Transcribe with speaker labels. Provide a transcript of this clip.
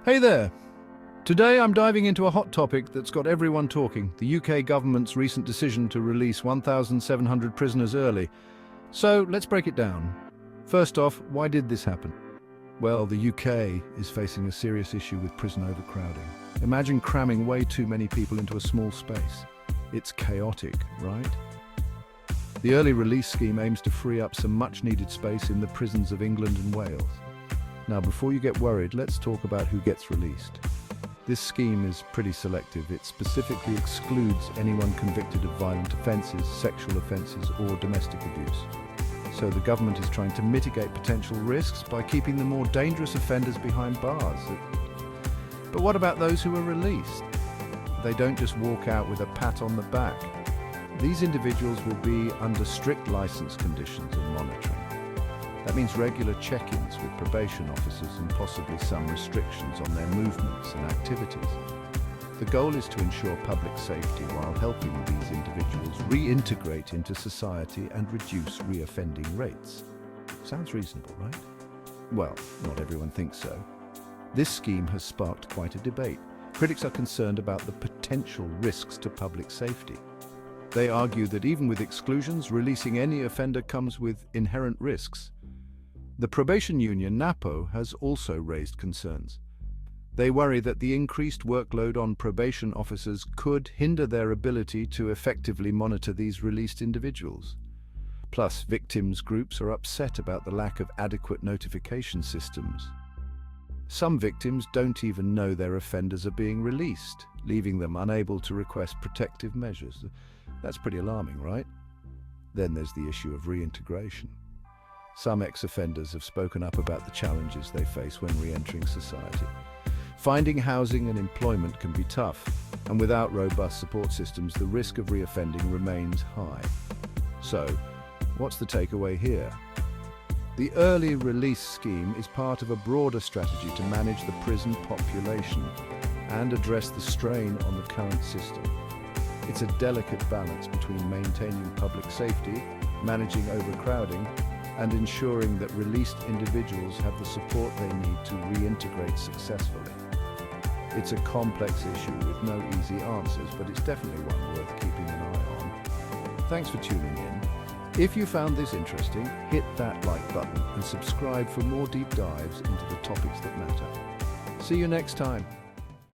Speaker 1: Hey there! Today I'm diving into a hot topic that's got everyone talking, the UK government's recent decision to release 1,700 prisoners early. So let's break it down. First off, why did this happen? Well, the UK is facing a serious issue with prison overcrowding. Imagine cramming way too many people into a small space. It's chaotic, right? The early release scheme aims to free up some much-needed space in the prisons of England and Wales. Now, before you get worried, let's talk about who gets released. This scheme is pretty selective. It specifically excludes anyone convicted of violent offences, sexual offences, or domestic abuse. So the government is trying to mitigate potential risks by keeping the more dangerous offenders behind bars. But what about those who are released? They don't just walk out with a pat on the back. These individuals will be under strict licence conditions and monitoring. That means regular check-ins with probation officers and possibly some restrictions on their movements and activities. The goal is to ensure public safety while helping these individuals reintegrate into society and reduce reoffending rates. Sounds reasonable, right? Well, not everyone thinks so. This scheme has sparked quite a debate. Critics are concerned about the potential risks to public safety. They argue that even with exclusions, releasing any offender comes with inherent risks. The probation union, NAPO, has also raised concerns. They worry that the increased workload on probation officers could hinder their ability to effectively monitor these released individuals. Plus, victims groups are upset about the lack of adequate notification systems. Some victims don't even know their offenders are being released, leaving them unable to request protective measures. That's pretty alarming, right? Then there's the issue of reintegration. Some ex-offenders have spoken up about the challenges they face when re-entering society. Finding housing and employment can be tough, and without robust support systems, the risk of reoffending remains high. So, what's the takeaway here? The early release scheme is part of a broader strategy to manage the prison population and address the strain on the current system. It's a delicate balance between maintaining public safety, managing overcrowding, and ensuring that released individuals have the support they need to reintegrate successfully. It's a complex issue with no easy answers, but it's definitely one worth keeping an eye on. Thanks for tuning in. If you found this interesting, hit that like button and subscribe for more deep dives into the topics that matter. See you next time.